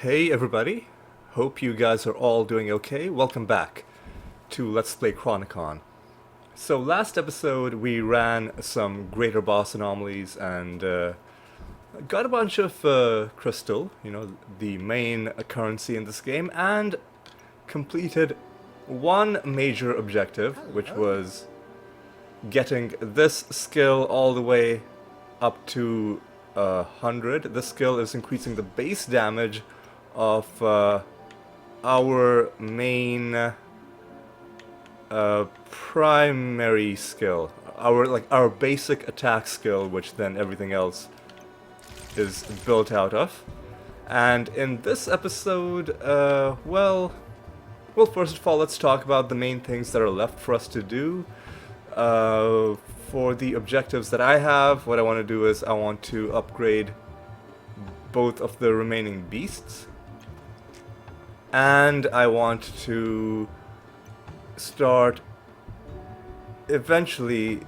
Hey everybody, hope you guys are all doing okay. Welcome back to Let's Play Chronicon. So last episode we ran some greater boss anomalies and got a bunch of crystal, the main currency in this game, and completed one major objective, which was getting this skill all the way up to 100. This skill is increasing the base damage of our main primary skill, our basic attack skill, which then everything else is built out of. And in this episode, well, first of all, let's talk about the main things that are left for us to do. For the objectives that I have, what I want to do is I want to upgrade both of the remaining beasts, and I want to start eventually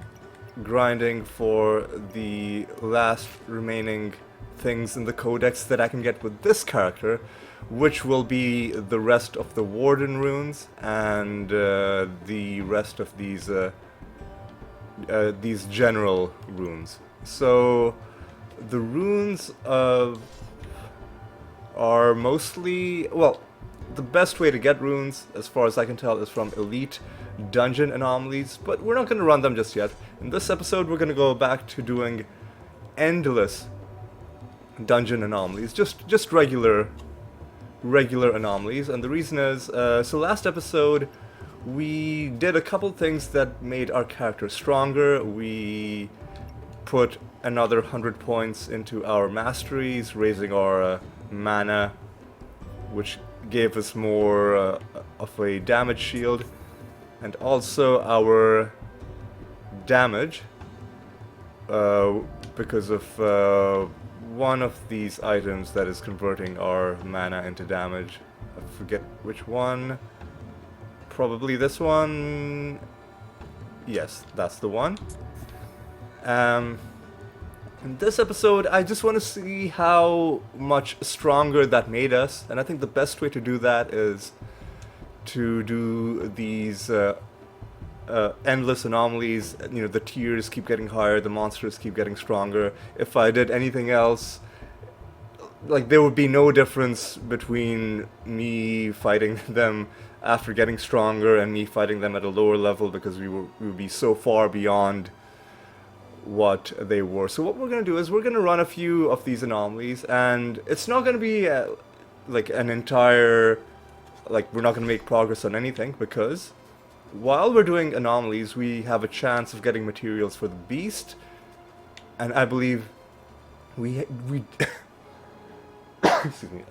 grinding for the last remaining things in the codex that I can get with this character, which will be the rest of the Warden runes and the rest of these general runes. So the runes are mostly, well, the best way to get runes, as far as I can tell, is from elite dungeon anomalies, but we're not going to run them just yet. In this episode we're going to go back to doing endless dungeon anomalies, just regular anomalies. And the reason is, so last episode we did a couple things that made our character stronger. We put another 100 points into our masteries, raising our mana, which gave us more of a damage shield, and also our damage, because of one of these items that is converting our mana into damage. I forget which one. Probably this one. Yes, that's the one. In this episode, I just want to see how much stronger that made us, and I think the best way to do that is to do these endless anomalies. The tiers keep getting higher, the monsters keep getting stronger. If I did anything else, there would be no difference between me fighting them after getting stronger and me fighting them at a lower level, because we would be so far beyond what they were. So what we're going to do is we're going to run a few of these anomalies, and it's not going to be an entire, we're not going to make progress on anything, because while we're doing anomalies we have a chance of getting materials for the beast, and I believe we excuse me,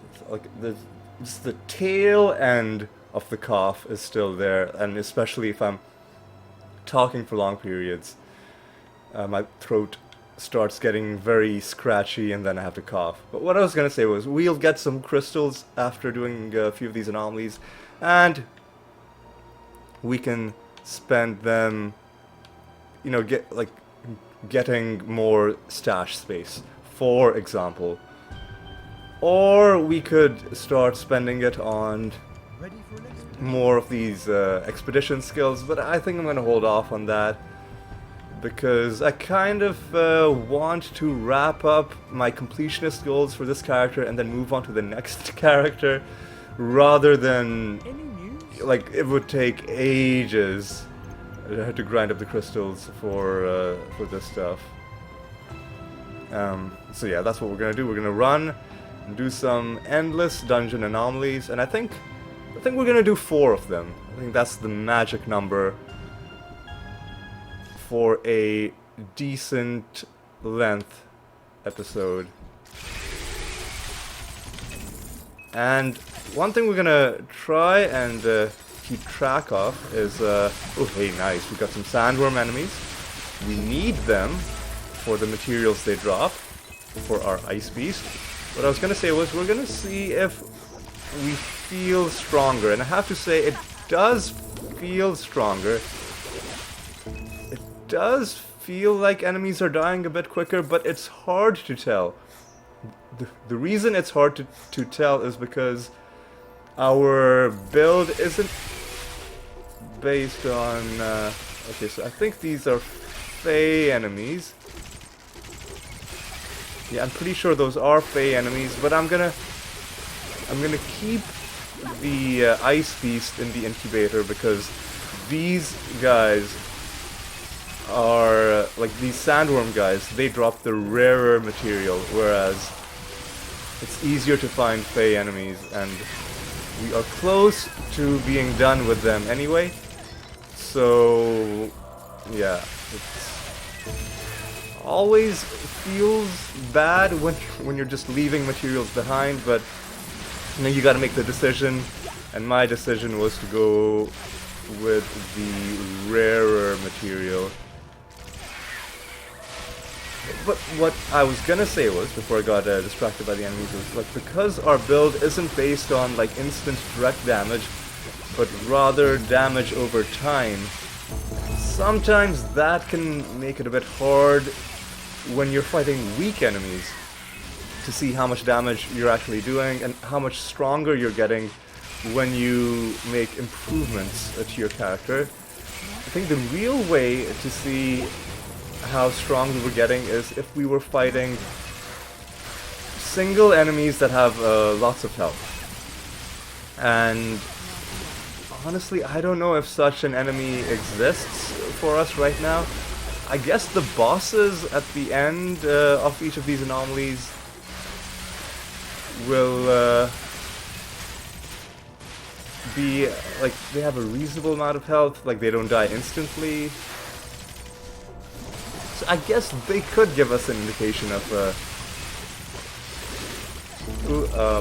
just the tail end of the cough is still there, and especially if I'm talking for long periods, my throat starts getting very scratchy and then I have to cough. But what I was going to say was, we'll get some crystals after doing a few of these anomalies, and we can spend them, getting more stash space, for example. Or we could start spending it on more of these expedition skills, but I think I'm going to hold off on that, because I kind of want to wrap up my completionist goals for this character and then move on to the next character, rather than, it would take ages to grind up the crystals for this stuff. So yeah, that's what we're gonna do. We're gonna run and do some endless dungeon anomalies, and I think we're gonna do 4 of them. I think that's the magic number for a decent length episode. And one thing we're gonna try and keep track of is, oh hey, nice, we got some sandworm enemies. We need them for the materials they drop for our ice beast. What I was gonna say was, we're gonna see if we feel stronger, and I have to say it does feel stronger. It does feel like enemies are dying a bit quicker, but it's hard to tell. the reason it's hard to tell is because our build isn't based on... okay, so I think these are Fey enemies. Yeah, I'm pretty sure those are Fey enemies, but I'm gonna keep the Ice Beast in the incubator because these guys are like these sandworm guys. They drop the rarer material, whereas it's easier to find Fey enemies, and we are close to being done with them anyway. So yeah, it's always feels bad when you're just leaving materials behind, but you know, you gotta make the decision, and my decision was to go with the rarer material. But what I was gonna say was, before I got distracted by the enemies, was like, because our build isn't based on like instant direct damage, but rather damage over time, sometimes that can make it a bit hard when you're fighting weak enemies to see how much damage you're actually doing and how much stronger you're getting when you make improvements to your character. I think the real way to see how strong we were getting is if we were fighting single enemies that have lots of health. And honestly, I don't know if such an enemy exists for us right now. I guess the bosses at the end of each of these anomalies will be like, they have a reasonable amount of health, like they don't die instantly. So I guess they could give us an indication of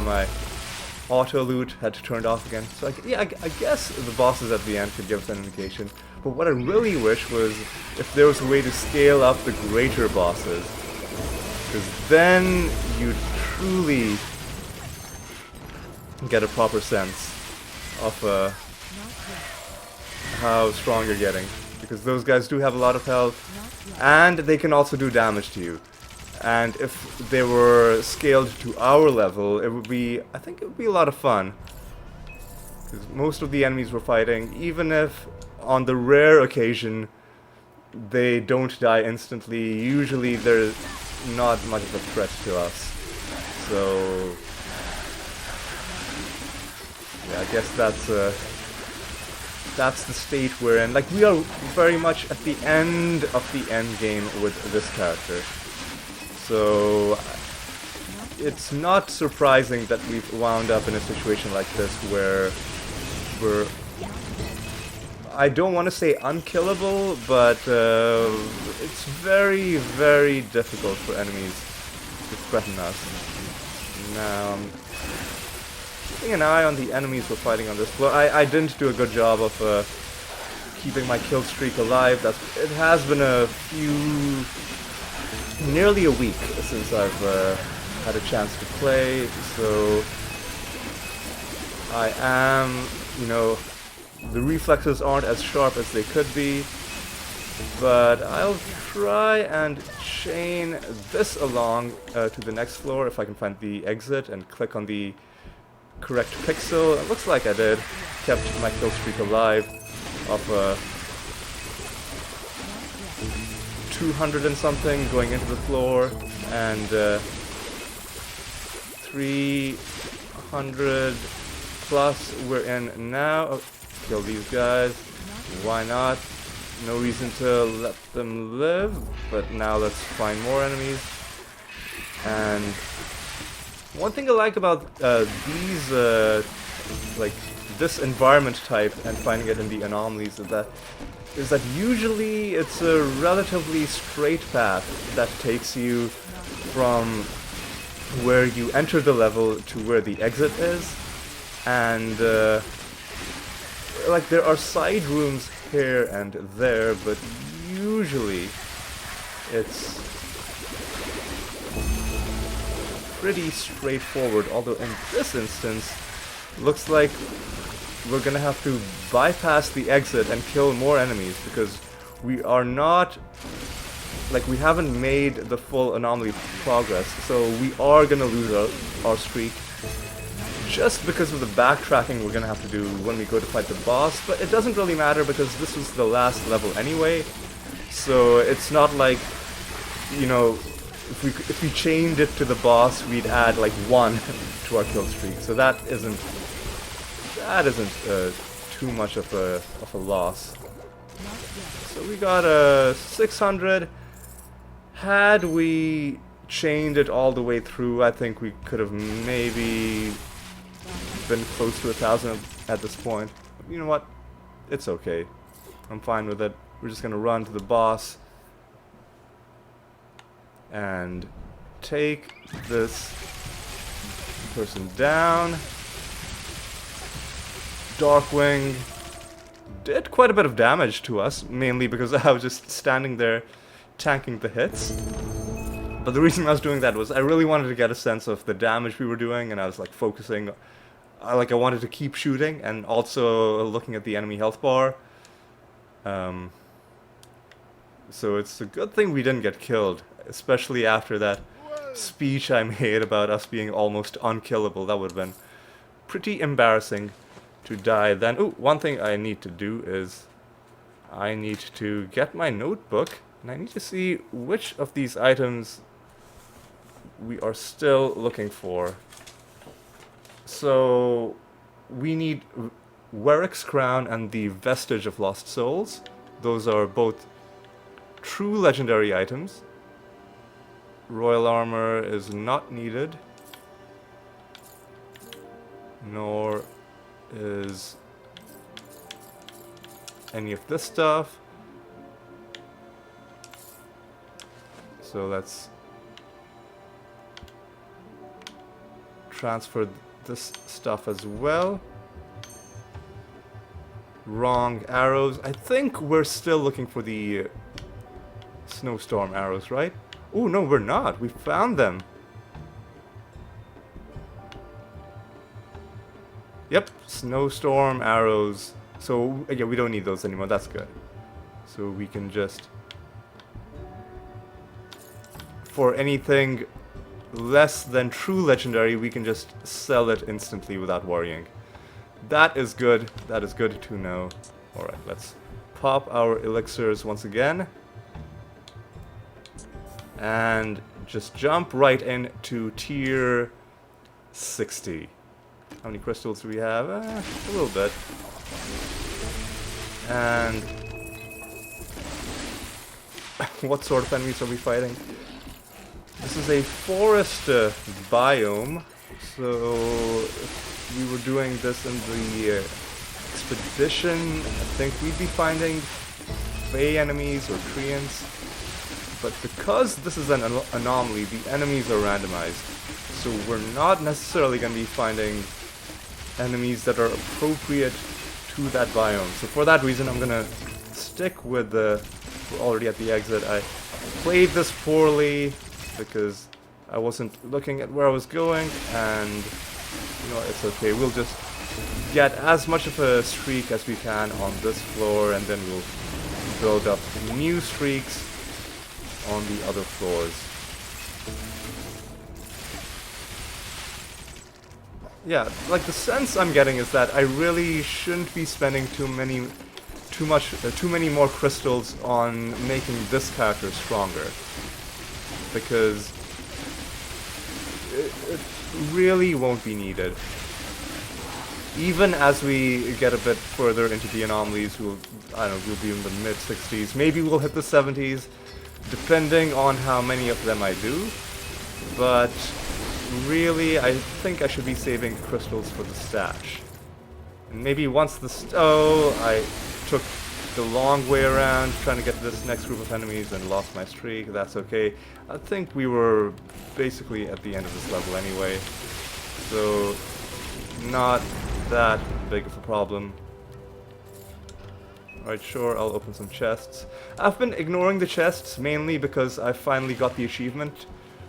my auto loot had turned off again. So I guess the bosses at the end could give us an indication. But what I really wish was if there was a way to scale up the greater bosses, because then you'd truly get a proper sense of how strong you're getting. Because those guys do have a lot of health, and they can also do damage to you. And if they were scaled to our level, it would be, I think it would be a lot of fun. Because most of the enemies we're fighting, even if on the rare occasion they don't die instantly, usually they're not much of a threat to us. So yeah, I guess that's the state we're in. Like, we are very much at the end of the end game with this character. So it's not surprising that we've wound up in a situation like this where we're, I don't want to say unkillable, but it's very, very difficult for enemies to threaten us. Now, keeping an eye on the enemies we're fighting on this floor. I didn't do a good job of keeping my kill streak alive. It has been nearly a week since I've had a chance to play, so I am, you know, the reflexes aren't as sharp as they could be, but I'll try and chain this along to the next floor if I can find the exit and click on the correct pixel. It looks like I did. Kept my kill streak alive of 200 and something going into the floor, and 300 plus we're in now. Oh, kill these guys. Why not? No reason to let them live, but now let's find more enemies. And one thing I like about these, like this environment type and finding it in the anomalies is that usually it's a relatively straight path that takes you from where you enter the level to where the exit is, and like there are side rooms here and there, but usually it's pretty straightforward, although in this instance looks like we're gonna have to bypass the exit and kill more enemies because we are not like, we haven't made the full Anomaly progress, so we are gonna lose our streak just because of the backtracking we're gonna have to do when we go to fight the boss. But it doesn't really matter because this was the last level anyway, so it's not like, you know, if we chained it to the boss, we'd add like 1 to our kill streak. So that isn't too much of a loss. So we got a 600. Had we chained it all the way through, I think we could have maybe been close to 1,000 at this point. You know what? It's okay. I'm fine with it. We're just gonna run to the boss and take this person down. Darkwing did quite a bit of damage to us, mainly because I was just standing there tanking the hits. But the reason I was doing that was I really wanted to get a sense of the damage we were doing, and I was like focusing, I wanted to keep shooting and also looking at the enemy health bar. So it's a good thing we didn't get killed, especially after that speech I made about us being almost unkillable. That would have been pretty embarrassing to die then. Ooh, one thing I need to do is I need to get my notebook, and I need to see which of these items we are still looking for. So we need Warwick's Crown and the Vestige of Lost Souls. Those are both true legendary items. Royal Armor is not needed, nor is any of this stuff. So let's transfer this stuff as well. Wrong arrows. I think we're still looking for the snowstorm arrows, right? Oh, no, we're not. We found them. Yep, snowstorm arrows. So, yeah, we don't need those anymore. That's good. So we can just... For anything less than true legendary, we can just sell it instantly without worrying. That is good. That is good to know. Alright, let's pop our elixirs once again. And just jump right into tier 60. How many crystals do we have? A little bit. And what sort of enemies are we fighting? This is a forest biome, so if we were doing this in the expedition, I think we'd be finding Fey enemies or Treants. But because this is an anomaly, the enemies are randomized, so we're not necessarily going to be finding enemies that are appropriate to that biome. So for that reason, I'm going to stick with the... We're already at the exit. I played this poorly because I wasn't looking at where I was going, and you know, it's okay. We'll just get as much of a streak as we can on this floor, and then we'll build up new streaks on the other floors. Yeah, like the sense I'm getting is that I really shouldn't be spending too many more crystals on making this character stronger, because it really won't be needed. Even as we get a bit further into the anomalies, we'll be in the mid-60s. Maybe we'll hit the 70s, depending on how many of them I do. But really, I think I should be saving crystals for the stash. And maybe once I took the long way around trying to get to this next group of enemies and lost my streak. That's okay. I think we were basically at the end of this level anyway, so not that big of a problem. Alright, sure, I'll open some chests. I've been ignoring the chests mainly because I finally got the achievement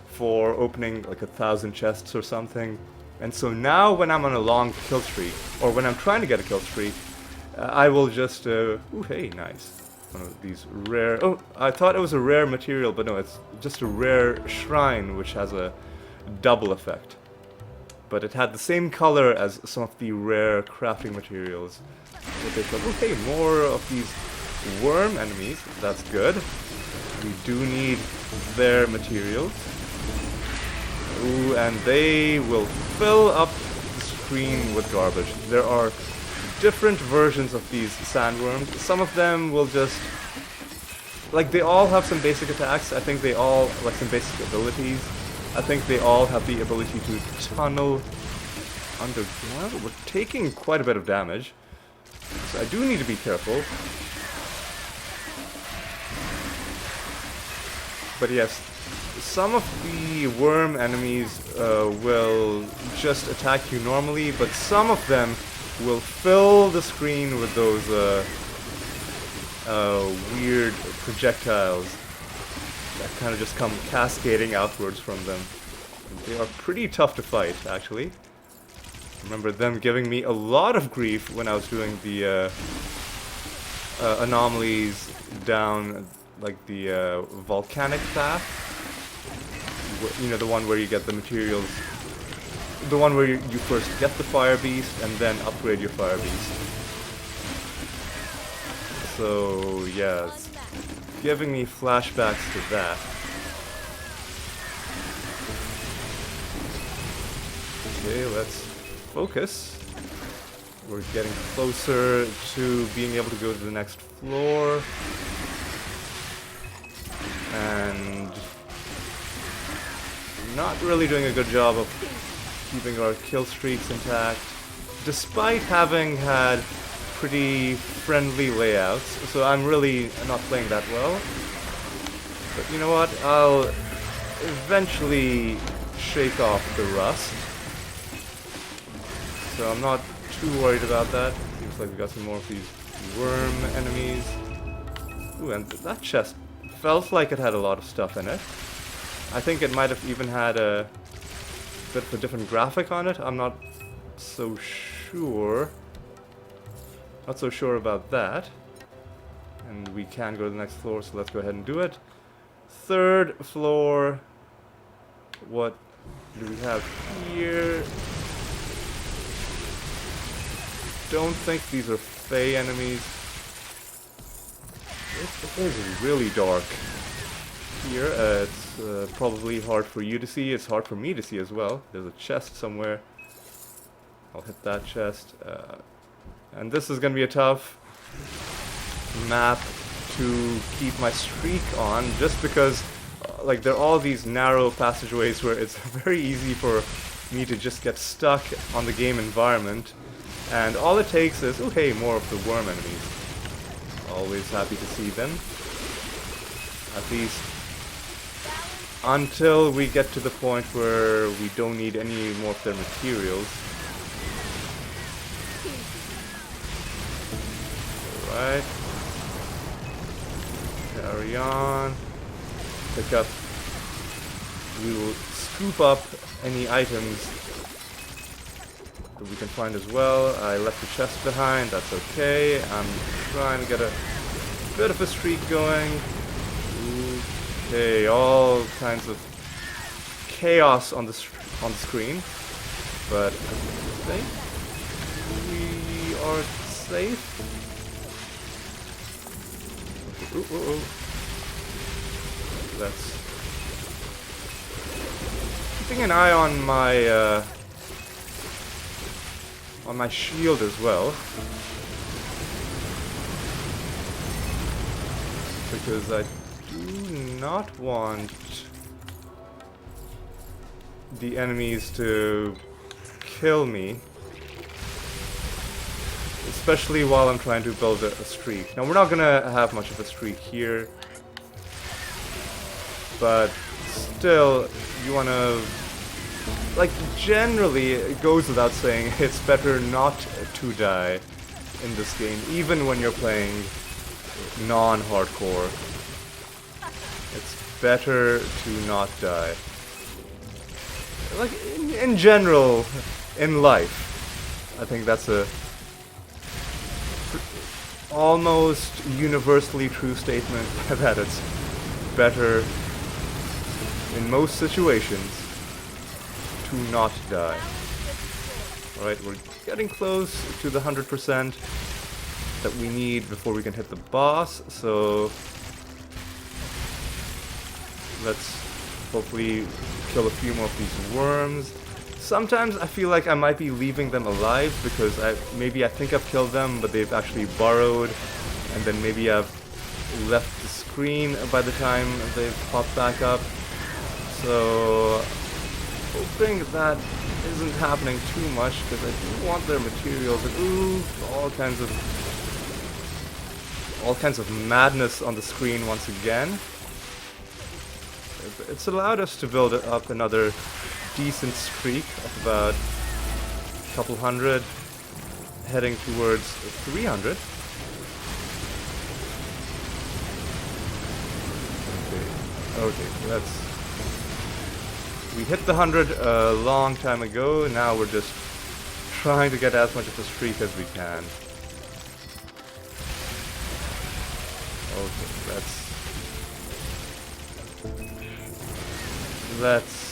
for opening like 1,000 chests or something. And so now when I'm on a long kill streak, or when I'm trying to get a kill streak, I will just, ooh, hey, nice. one of these rare... Oh, I thought it was a rare material, but no, it's just a rare shrine which has a double effect. But it had the same color as some of the rare crafting materials. Okay, more of these worm enemies. That's good. We do need their materials. Ooh, and they will fill up the screen with garbage. There are different versions of these sandworms. Some of them will just... Like, they all have some basic attacks. I think they all... Like, some basic abilities. I think they all have the ability to tunnel underground. We're taking quite a bit of damage. So I do need to be careful. But yes, some of the worm enemies will just attack you normally, but some of them will fill the screen with those weird projectiles that kind of just come cascading outwards from them. They are pretty tough to fight, actually. I remember them giving me a lot of grief when I was doing the anomalies down, like the volcanic path. You know, the one where you get the materials. The one where you first get the fire beast and then upgrade your fire beast. So yeah, it's giving me flashbacks to that. Okay, let's focus. We're getting closer to being able to go to the next floor. And not really doing a good job of keeping our kill streaks intact, despite having had pretty friendly layouts. So I'm really not playing that well. But you know what? I'll eventually shake off the rust. So I'm not too worried about that. Seems like we got some more of these worm enemies. Ooh, and that chest felt like it had a lot of stuff in it. I think it might have even had a bit of a different graphic on it. I'm not so sure. Not so sure about that. And we can go to the next floor, so let's go ahead and do it. Third floor. What do we have here? Don't think these are Fey enemies. This is really dark here. It's probably hard for you to see. It's hard for me to see as well. There's a chest somewhere. I'll hit that chest. And this is going to be a tough map to keep my streak on, just because like there are all these narrow passageways where it's very easy for me to just get stuck on the game environment. And all it takes is, oh hey, more of the worm enemies. Always happy to see them. At least until we get to the point where we don't need any more of their materials. Alright. Carry on. Pick up. We will scoop up any items that we can find as well. I left the chest behind, that's okay. I'm trying to get a bit of a streak going. Okay, all kinds of chaos on the screen, but I think we are safe. Ooh. That's keeping an eye on my shield as well, because I do not want the enemies to kill me, especially while I'm trying to build a streak. Now we're not gonna have much of a streak here, but still you wanna, like, generally it goes without saying, it's better not to die in this game, even when you're playing non-hardcore. It's better to not die. Like, in general, in life, I think that's almost universally true statement that it's better in most situations to not die. Alright, we're getting close to the 100% that we need before we can hit the boss, so let's hopefully kill a few more of these worms. Sometimes I feel like I might be leaving them alive because maybe I think I've killed them, but they've actually burrowed, and then maybe I've left the screen by the time they've popped back up. So, hoping that isn't happening too much because I do want their materials. And ooh, all kinds of madness on the screen once again. It's allowed us to build up another decent streak of about a couple hundred, heading towards 300. Okay, we hit the 100 a long time ago. Now we're just trying to get as much of a streak as we can. Okay, let's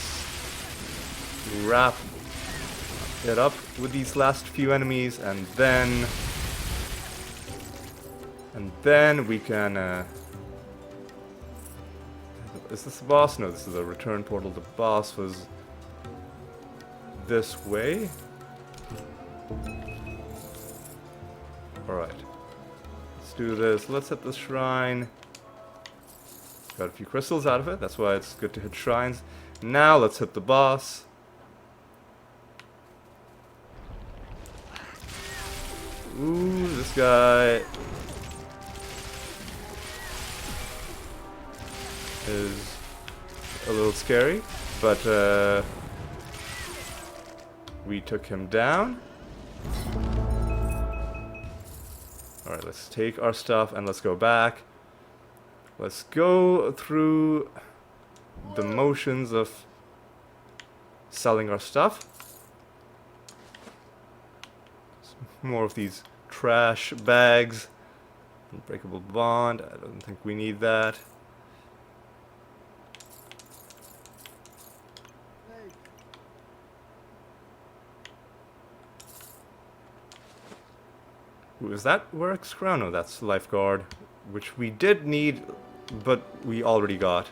wrap it up with these last few enemies, and then we can is this the boss? No, this is a return portal. The boss was this way. Alright. Let's do this. Let's hit the shrine. Got a few crystals out of it. That's why it's good to hit shrines. Now let's hit the boss. Ooh, this guy is a little scary, but we took him down. Alright, let's take our stuff and let's go back. Let's go through the motions of selling our stuff. More of these trash bags. Unbreakable bond, I don't think we need that. Ooh, is that Works Crown? No, that's Lifeguard, which we did need, but we already got.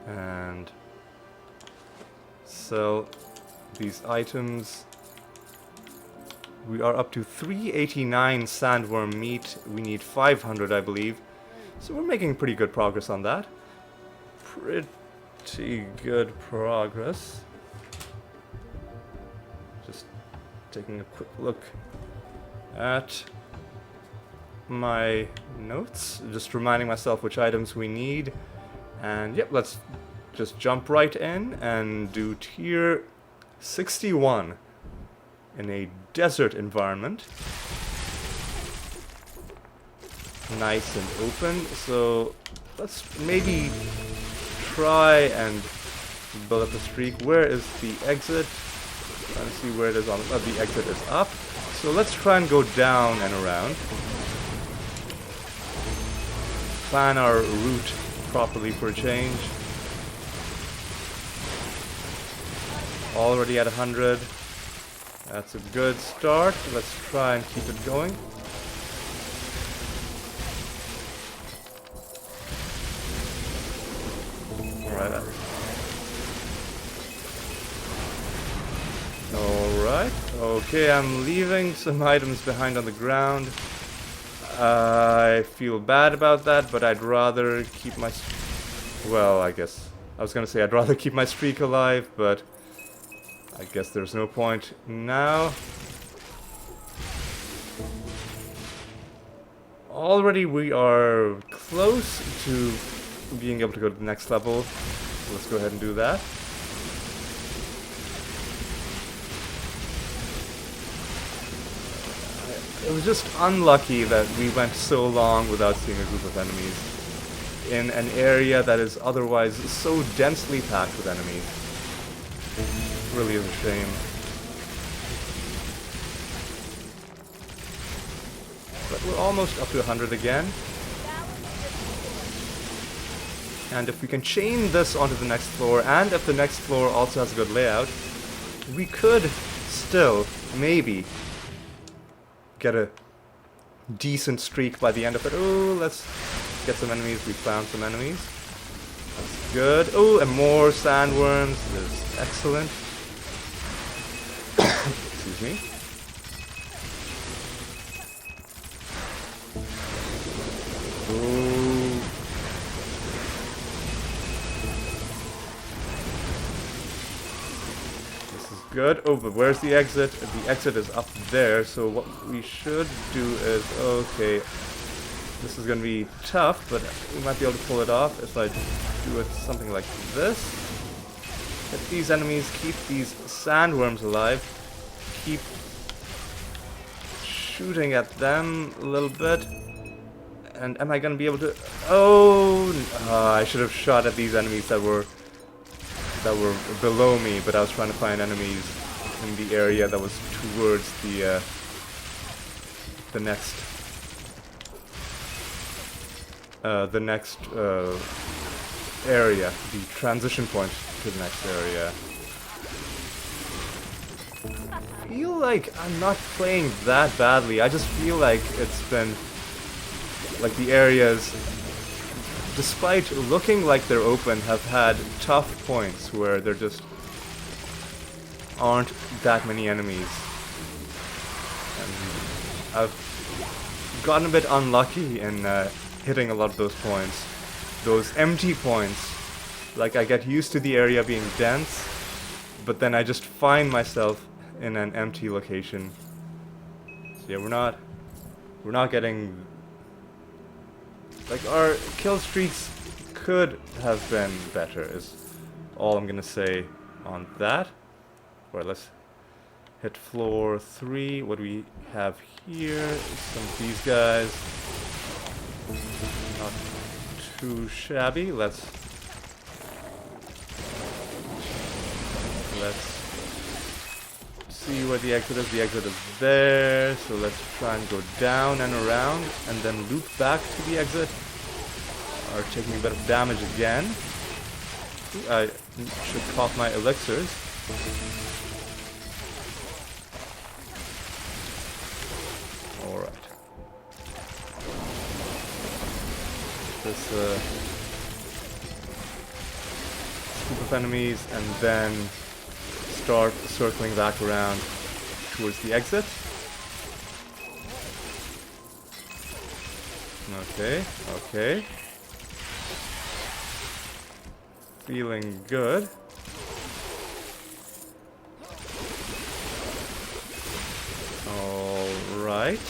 And sell these items. We are up to 389 sandworm meat. We need 500, I believe. So we're making pretty good progress on that. Pretty good progress. Just taking a quick look at my notes, just reminding myself which items we need. And yep, let's just jump right in and do tier 61 in a desert environment. Nice and open, so let's maybe try and build up a streak. Where is the exit? Trying to see where it is on the exit is up. So let's try and go down and around. Plan our route properly for a change. Already at 100. That's a good start. Let's try and keep it going. Alright. Alright. Okay, I'm leaving some items behind on the ground. I feel bad about that, but I'd rather keep my... Well, I guess... I was gonna say I'd rather keep my streak alive, but... I guess there's no point now. Already we are close to being able to go to the next level. Let's go ahead and do that. It was just unlucky that we went so long without seeing a group of enemies in an area that is otherwise so densely packed with enemies. Really is a shame. But we're almost up to 100 again. And if we can chain this onto the next floor, and if the next floor also has a good layout, we could still, maybe, get a decent streak by the end of it. Oh, let's get some enemies. We found some enemies. That's good. Oh, and more sandworms. This is excellent. Excuse me. Oh. This is good. Oh, but where's the exit? The exit is up there, so what we should do is... Okay. This is going to be tough, but we might be able to pull it off if I do it something like this. Hit these enemies, keep these sandworms alive, keep shooting at them a little bit. And am I going to be able to... Oh! I should have shot at these enemies that were below me, but I was trying to find enemies in the area that was towards the next area, the transition point to the next area. I feel like I'm not playing that badly. I just feel like it's been like the areas, despite looking like they're open, have had tough points where there just aren't that many enemies. And I've gotten a bit unlucky in hitting a lot of those points. Those empty points. Like, I get used to the area being dense, but then I just find myself in an empty location. So yeah, we're not getting... Like, our kill streaks could have been better, is all I'm gonna say on that. Alright, let's hit floor 3. What do we have here? Some of these guys. Not too shabby. Let's see where the exit is. The exit is there, so let's try and go down and around and then loop back to the exit. Are taking a bit of damage again. Ooh, I should cough my elixirs. Alright. This group of enemies and then start circling back around towards the exit. Okay, okay. Feeling good. Alright.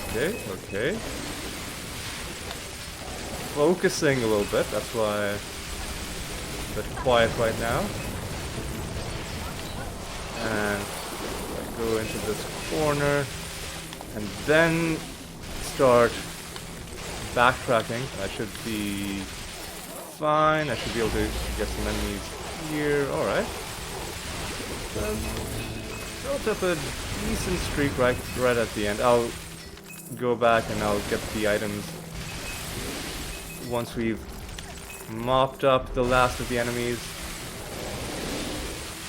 Okay, okay. Focusing a little bit, that's why I'm a bit quiet right now. And I go into this corner and then start backtracking. I should be fine. I should be able to get some enemies here. Alright. Built up a decent streak right at the end. I'll go back and I'll get the items once we've mopped up the last of the enemies.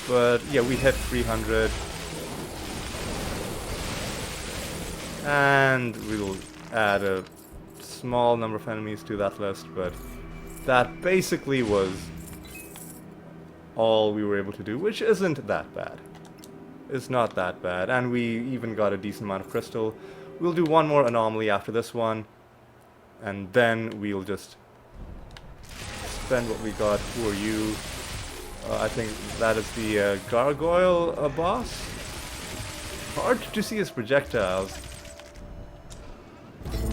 But yeah, we hit 300. And we'll add a small number of enemies to that list, but that basically was all we were able to do, which isn't that bad. It's not that bad, and we even got a decent amount of crystal. We'll do one more anomaly after this one, and then we'll just spend what we got. Who are you? I think that is the gargoyle boss. Hard to see his projectiles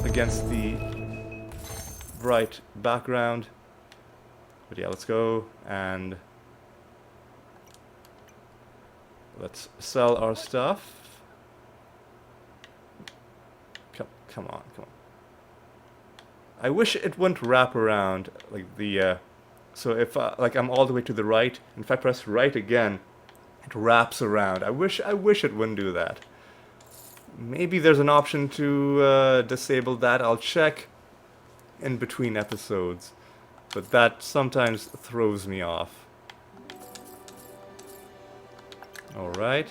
against the bright background. But yeah, let's go and let's sell our stuff. Come on, come on. I wish it wouldn't wrap around, like the, so if, like I'm all the way to the right, and if I press right again, it wraps around. I wish it wouldn't do that. Maybe there's an option to disable that. I'll check in between episodes, but that sometimes throws me off. Alright.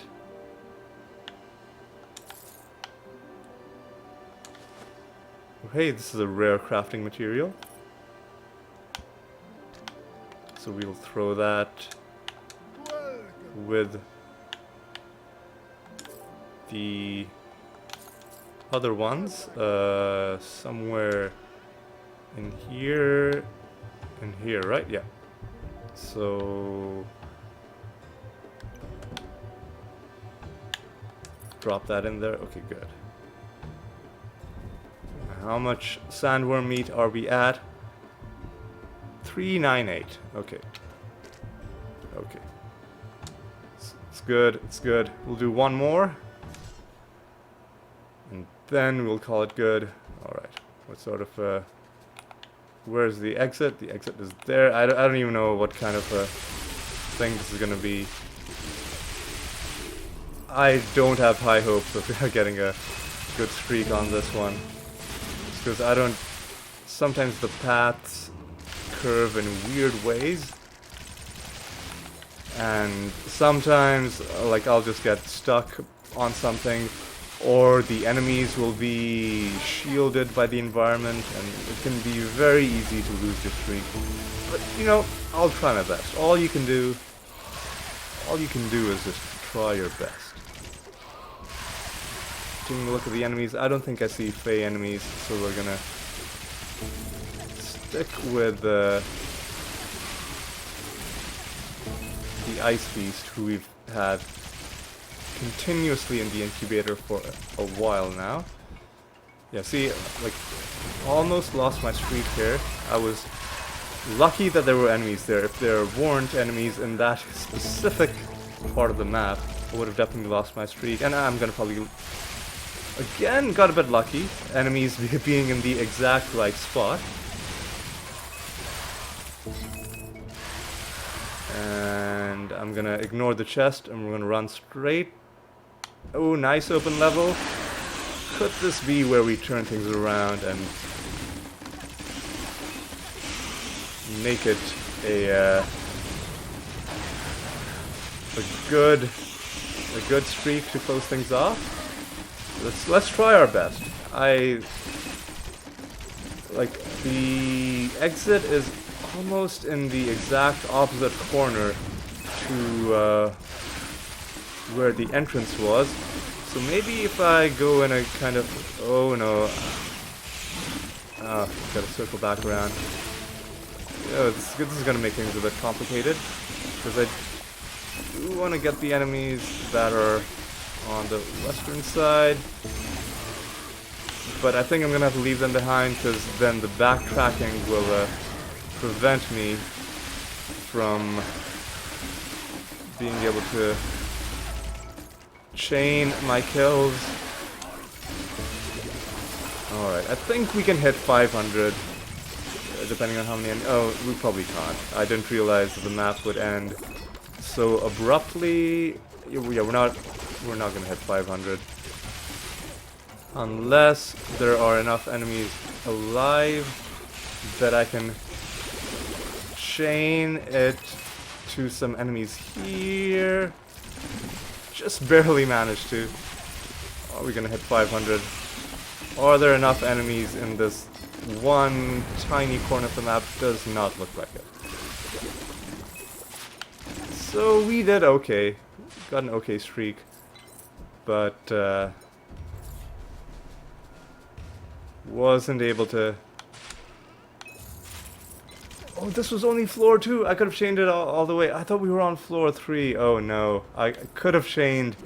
Hey, this is a rare crafting material. So we'll throw that with the other ones somewhere in here and here, right? Yeah. So drop that in there. Okay, good. How much sandworm meat are we at? 398. Okay. Okay. It's good. It's good. We'll do one more. And then we'll call it good. Alright. What sort of, where's the exit? The exit is there. I don't even know what kind of thing this is gonna be. I don't have high hopes of getting a good streak on this one. Because I don't... Sometimes the paths curve in weird ways. And sometimes, like, I'll just get stuck on something. Or the enemies will be shielded by the environment. And it can be very easy to lose your streak. But, you know, I'll try my best. All you can do is just try your best. Taking a look at the enemies, I don't think I see Fey enemies, so we're gonna stick with the Ice Beast, who we've had continuously in the incubator for a while now. Yeah, see, like, almost lost my streak here. I was lucky that there were enemies there. If there weren't enemies in that specific part of the map, I would have definitely lost my streak, and I'm gonna probably... Again, got a bit lucky. Enemies being in the exact right spot. And I'm gonna ignore the chest and we're gonna run straight. Oh, nice open level. Could this be where we turn things around and make it a good streak to close things off? Let's try our best. Like, the exit is almost in the exact opposite corner to where the entrance was. So maybe if I go in a kind of... Oh no. Gotta circle back around. Oh, this is gonna make things a bit complicated. Because I do want to get the enemies that are on the western side, but I think I'm gonna have to leave them behind because then the backtracking will prevent me from being able to chain my kills. Alright, I think we can hit 500 depending on how many... Oh, we probably can't. I didn't realize that the map would end so abruptly. Yeah, we're not gonna hit 500 unless there are enough enemies alive that I can chain it to some enemies here. Just barely managed to. Are we gonna hit 500? Are there enough enemies in this one tiny corner of the map? Does not look like it. So we did okay. Got an okay streak. But wasn't able to... Oh, this was only floor 2. I could have chained it all the way. I thought we were on floor 3. Oh no. I could have chained...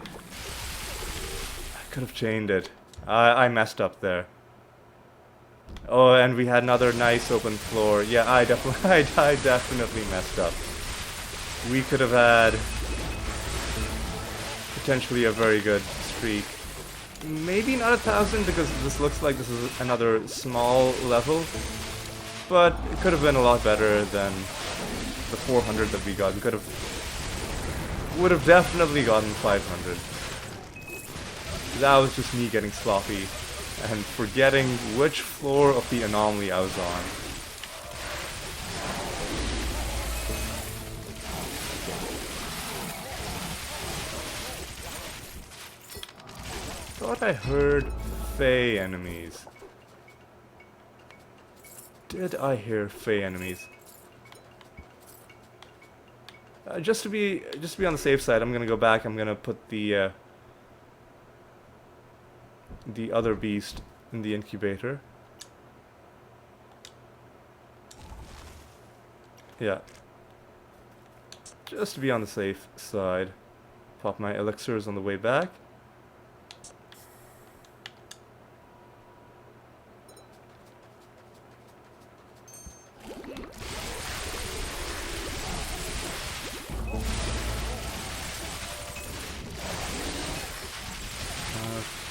I could have chained it. I messed up there. Oh, and we had another nice open floor. Yeah, I definitely messed up. We could have had potentially a very good streak. maybe not 1,000 because this looks like this is another small level, but it could have been a lot better than the 400 that we got. We would have definitely gotten 500. That was just me getting sloppy and forgetting which floor of the anomaly I was on. Thought I heard Fey enemies. Did I hear Fey enemies? Just to be on the safe side, I'm gonna go back. I'm gonna put the other beast in the incubator. Yeah. Just to be on the safe side. Pop my elixirs on the way back.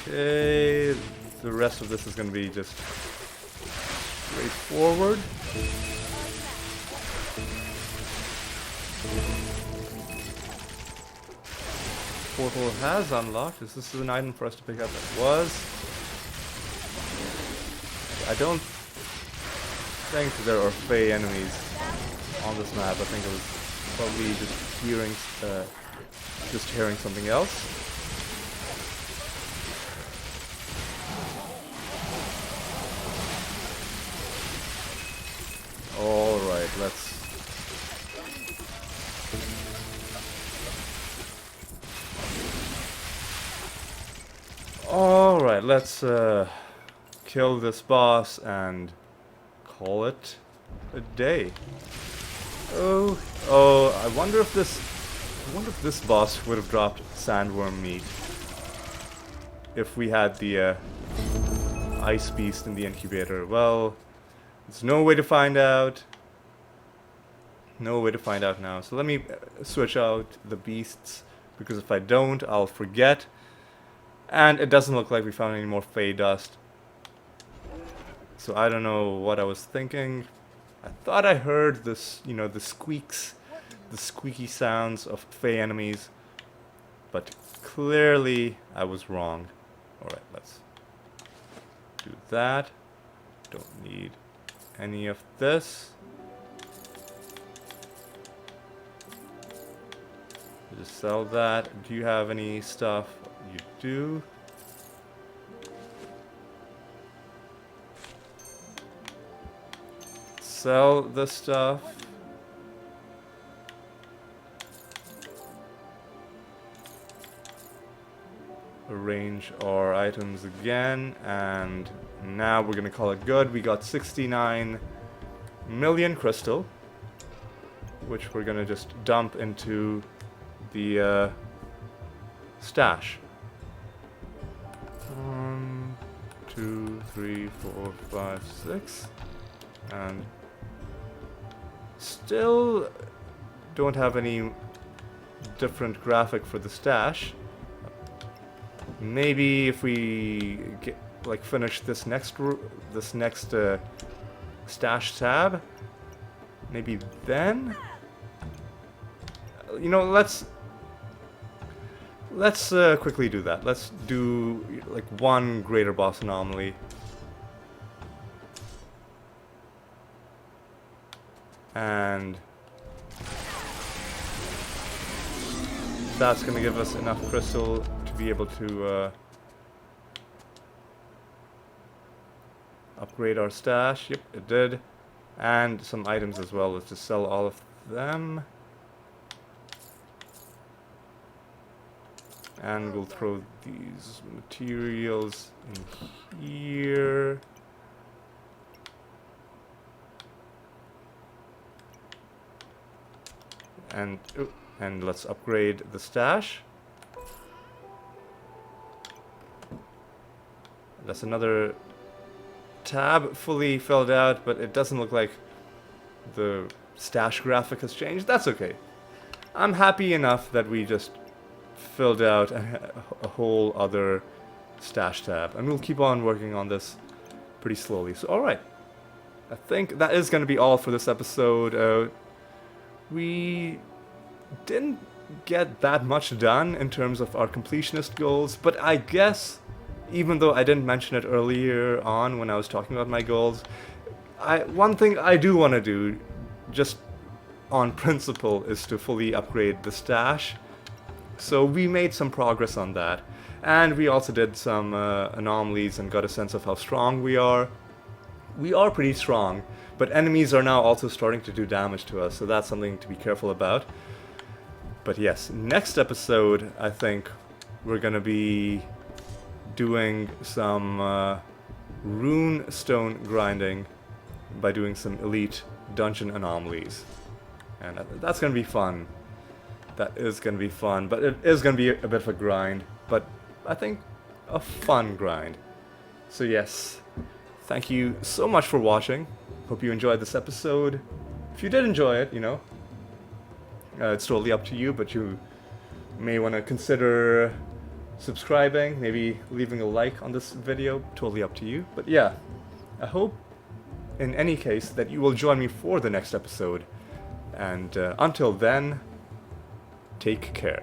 Okay, the rest of this is going to be just straightforward. Portal has unlocked. Is this an item for us to pick up? It was. I don't think there are Fey enemies on this map. I think it was probably just hearing something else. Alright, let's... Alright, let's kill this boss and call it a day. Oh, I wonder if this boss would have dropped sandworm meat if we had the ice beast in the incubator. Well, there's no way to find out. No way to find out now. So let me switch out the beasts, because if I don't, I'll forget. And it doesn't look like we found any more Fey dust. So I don't know what I was thinking. I thought I heard this, you know, the squeaks, the squeaky sounds of Fey enemies. But clearly I was wrong. Alright, let's do that. Don't need any of this. Just sell that. Do you have any stuff? You do. Sell this stuff. Arrange our items again, and now we're gonna call it good. We got 69 million crystal, which we're gonna just dump into the stash. 1, 2, 3, 4, 5, 6, and still don't have any different graphic for the stash. Maybe if we get, like, finish this next stash tab, maybe then. You know, let's quickly do that. Let's do like one greater boss anomaly. And that's gonna give us enough crystal to be able to upgrade our stash. Yep, it did. And some items as well. Let's just sell all of them. And we'll throw these materials in here. And let's upgrade the stash. That's another tab fully filled out, but it doesn't look like the stash graphic has changed. That's okay. I'm happy enough that we just filled out a whole other stash tab. And we'll keep on working on this pretty slowly. So, alright. I think that is going to be all for this episode. We didn't get that much done in terms of our completionist goals, but I guess, even though I didn't mention it earlier on when I was talking about my goals, one thing I do want to do, just on principle, is to fully upgrade the stash. So we made some progress on that, and we also did some anomalies and got a sense of how strong we are. We are pretty strong, but enemies are now also starting to do damage to us, so that's something to be careful about. But yes, next episode, I think we're gonna be doing some rune stone grinding by doing some elite dungeon anomalies. And that's gonna be fun. That is gonna be fun, but it is gonna be a bit of a grind, but I think a fun grind. So yes, thank you so much for watching. Hope you enjoyed this episode. If you did enjoy it, you know, it's totally up to you, but you may want to consider subscribing, maybe leaving a like on this video, totally up to you. But yeah, I hope in any case that you will join me for the next episode. And until then, take care.